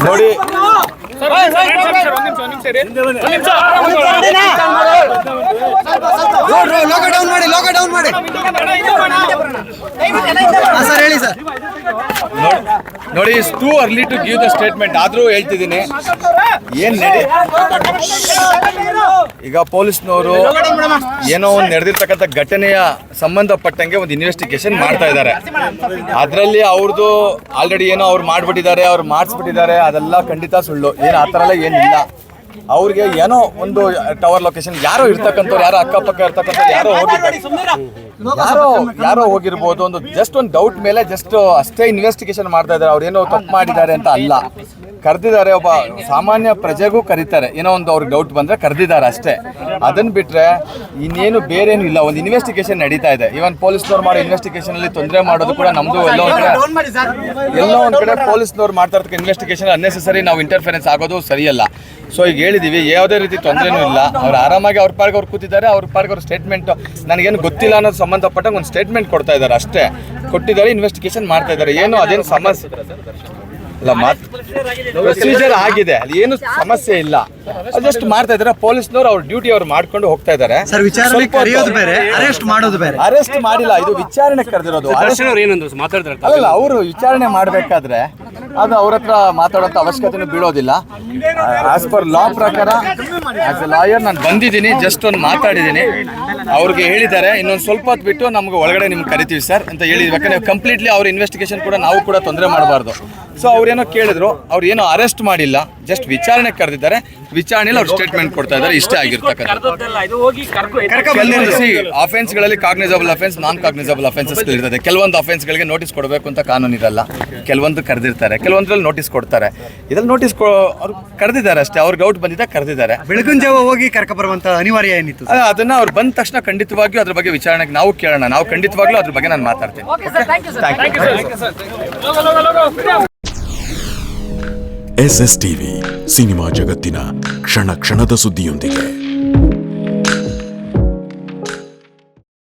ನೋಡಿ logo down ಮಾಡಿ sir ಹೇಳಿ ಸರ್. ನೋಡಿ it's too early to give the statement. ಆದ್ರೂ ಹೇಳ್ತಿದ್ದೀನಿ ಏನ್ ಈಗ ಪೊಲೀಸ್ನವರು ಏನೋ ಒಂದು ನಡೆದಿರ್ತಕ್ಕಂಥ ಘಟನೆಯ ಸಂಬಂಧಪಟ್ಟಂಗೆ ಒಂದು ಇನ್ವೆಸ್ಟಿಗೇಷನ್ ಮಾಡ್ತಾ ಇದ್ದಾರೆ. ಅದರಲ್ಲಿ ಅವ್ರದ್ದು ಆಲ್ರೆಡಿ ಏನೋ ಅವ್ರು ಮಾಡ್ಬಿಟ್ಟಿದ್ದಾರೆ, ಅವ್ರು ಮಾಡಿಸ್ಬಿಟ್ಟಿದ್ದಾರೆ, ಅದೆಲ್ಲ ಖಂಡಿತ ಸುಳ್ಳು. ಏನು ಆ ಥರ ಎಲ್ಲ ಏನಿಲ್ಲ. ಅವ್ರಿಗೆ ಏನೋ ಒಂದು ಟವರ್ ಲೊಕೇಶನ್ ಯಾರೋ ಇರ್ತಕ್ಕಂಥವ್ರು, ಯಾರೋ ಅಕ್ಕಪಕ್ಕ ಇರ್ತಕ್ಕಂಥವ್ರು ಯಾರೋ ಹೋಗಿರ್ಬೋದು. ಒಂದು ಜಸ್ಟ್ ಒಂದು ಡೌಟ್ ಮೇಲೆ ಜಸ್ಟ್ ಅಷ್ಟೇ ಇನ್ವೆಸ್ಟಿಗೇಷನ್ ಮಾಡ್ತಾ ಇದ್ದಾರೆ. ಅವ್ರು ಏನೋ ತಪ್ಪು ಮಾಡಿದ್ದಾರೆ ಅಂತ ಅಲ್ಲ, ಕರೆದಿದ್ದಾರೆ. ಒಬ್ಬ ಸಾಮಾನ್ಯ ಪ್ರಜೆಗೂ ಕರೀತಾರೆ, ಏನೋ ಒಂದು ಅವ್ರಿಗೆ ಡೌಟ್ ಬಂದರೆ ಕರೆದಿದ್ದಾರೆ ಅಷ್ಟೇ. ಅದನ್ನು ಬಿಟ್ಟರೆ ಇನ್ನೇನು ಬೇರೇನು ಇಲ್ಲ. ಒಂದು ಇನ್ವೆಸ್ಟಿಗೇಷನ್ ನಡೀತಾ ಇದೆ. ಇವನ್ ಪೊಲೀಸ್ನವ್ರು ಮಾಡೋ ಇನ್ವೆಸ್ಟಿಗೇಷನಲ್ಲಿ ತೊಂದರೆ ಮಾಡೋದು ಕೂಡ ನಮ್ಮದು ಎಲ್ಲೋ ಒಂದು ಕಡೆ ಪೊಲೀಸ್ನವ್ರು ಮಾಡ್ತಾ ಇರ್ತಕ್ಕ ಇನ್ವೆಸ್ಟಿಗೇಷನ್ ಅನ್ನೆಸೆಸರಿ ನಾವು ಇಂಟರ್ಫರೆನ್ಸ್ ಆಗೋದು ಸರಿಯಲ್ಲ. ಸೊ ಈಗ ಹೇಳಿದ್ದೀವಿ, ಯಾವುದೇ ರೀತಿ ತೊಂದರೆನೂ ಇಲ್ಲ. ಅವ್ರು ಆರಾಮಾಗಿ ಅವ್ರ ಪಾರ್ಗೆ ಅವ್ರು ಕೂತಿದ್ದಾರೆ, ಅವ್ರ ಪಾರ್ಗೆ ಅವ್ರ ಸ್ಟೇಟ್ಮೆಂಟ್ ನನಗೇನು ಗೊತ್ತಿಲ್ಲ ಅನ್ನೋದು ಸಂಬಂಧಪಟ್ಟಂಗೆ ಒಂದು ಸ್ಟೇಟ್ಮೆಂಟ್ ಕೊಡ್ತಾ ಇದ್ದಾರೆ ಅಷ್ಟೇ. ಕೊಟ್ಟಿದ್ದಾರೆ, ಇನ್ವೆಸ್ಟಿಗೇಷನ್ ಮಾಡ್ತಾ ಇದ್ದಾರೆ. ಏನು ಅದೇನು ಸಮಸ್ಯೆ ಇಲ್ಲ, ಪ್ರೊಸೀಜರ್ ಆಗಿದೆ, ಅದು ಏನು ಸಮಸ್ಯೆ ಇಲ್ಲ. ಅದು ಜಸ್ಟ್ ಮಾಡ್ತಾ ಇದ್ದಾರೆ ಪೊಲೀಸ್ನವ್ರು. ಅವ್ರ ಡ್ಯೂಟಿ ಅವ್ರು ಮಾಡ್ಕೊಂಡು ಹೋಗ್ತಾ ಇದ್ದಾರೆ. ಅರೆಸ್ಟ್ ಮಾಡಿಲ್ಲ, ಇದು ವಿಚಾರಣೆ ಕರೆದಿರೋದು. ಅಲ್ಲ, ಅವರು ವಿಚಾರಣೆ ಮಾಡಬೇಕಾದ್ರೆ ಅದು ಅವ್ರ ಹತ್ರ ಮಾತಾಡೋಂಥ ಅವಶ್ಯಕತೆನೂ ಬೀಳೋದಿಲ್ಲ. ಆಸ್ ಪರ್ ಲಾ ಪ್ರಕಾರ ಆಸ್ ಎ ಲಾಯರ್ ನಾನು ಬಂದಿದ್ದೀನಿ, ಜಸ್ಟ್ ಒಂದು ಮಾತಾಡಿದ್ದೀನಿ. ಅವ್ರಿಗೆ ಹೇಳಿದ್ದಾರೆ ಇನ್ನೊಂದು ಸ್ವಲ್ಪ ಹೊತ್ತು ಬಿಟ್ಟು ನಮ್ಗೆ ಒಳಗಡೆ ನಿಮ್ಗೆ ಕರಿತೀವಿ ಸರ್ ಅಂತ ಹೇಳಿದ್ವಿ. ಯಾಕಂದರೆ ಕಂಪ್ಲೀಟ್ಲಿ ಅವ್ರ ಇನ್ವೆಸ್ಟಿಗೇಷನ್ ಕೂಡ ನಾವು ಕೂಡ ತೊಂದರೆ ಮಾಡಬಾರ್ದು. ಸೊ ಅವ್ರೇನೋ ಕೇಳಿದ್ರು, ಅವ್ರು ಏನೋ ಅರೆಸ್ಟ್ ಮಾಡಿಲ್ಲ, ಜಸ್ಟ್ ವಿಚಾರಣೆ ಕರೆದಿದ್ದಾರೆ. ವಿಚಾರಣೆಯಲ್ಲಿ ಅವ್ರು ಸ್ಟೇಟ್ಮೆಂಟ್ ಕೊಡ್ತಾ ಇದ್ದಾರೆ. ಇಷ್ಟೇ ಆಗಿರ್ತಕ್ಕಂಥ ಅಫೆನ್ಸ್ಗಳಲ್ಲಿ ಕಾಗ್ನಿಸಬಲ್ ಅಫೆನ್ಸ್, ನಾನ್ ಕಾಗ್ನಿಸಬಲ್ ಅಫೆನ್ಸಸ್ ಇರ್ತದೆ. ಕೆಲವೊಂದು ಅಫೆನ್ಸ್ಗಳಿಗೆ ನೋಟಿಸ್ ಕೊಡಬೇಕು ಅಂತ ಕಾನೂನು ಇರಲ್ಲ. ಕೆಲವೊಂದು ಕರೆದಿರ್ತಾರೆ, ಕೆಲವೊಂದ್ರಲ್ಲಿ ನೋಟಿಸ್ ಕೊಡ್ತಾರೆ. ಇದ್ರಲ್ಲಿ ನೋಟಿಸ್ ಅವ್ರು ಕರೆದಿದ್ದಾರೆ ಅಷ್ಟೇ. ಅವ್ರಿಗೆ ಔಟ್ ಬಂದಿದ್ದ ಕರೆದಿದ್ದಾರೆ. ಬೆಳಗಿನ ಜಾವ ಹೋಗಿ ಕರ್ಕೊಬರುವಂತ ಅನಿವಾರ್ಯ ಏನಿತ್ತು? ಅದನ್ನ ಅವ್ರು ಬಂದ ತಕ್ಷಣ ಖಂಡಿತವಾಗಿಯೂ ಅದ್ರ ಬಗ್ಗೆ ವಿಚಾರಣೆಗೆ ನಾವು ಕೇಳೋಣ. ನಾವು ಖಂಡಿತವಾಗ್ಲೂ ಅದ್ರ ಬಗ್ಗೆ ನಾನು ಮಾತಾಡ್ತೀನಿ. SSTV ಸಿನಿಮಾ ಜಗತ್ತಿನ ಕ್ಷಣ ಕ್ಷಣದ ಸುದ್ದಿಯೊಂದಿಗೆ.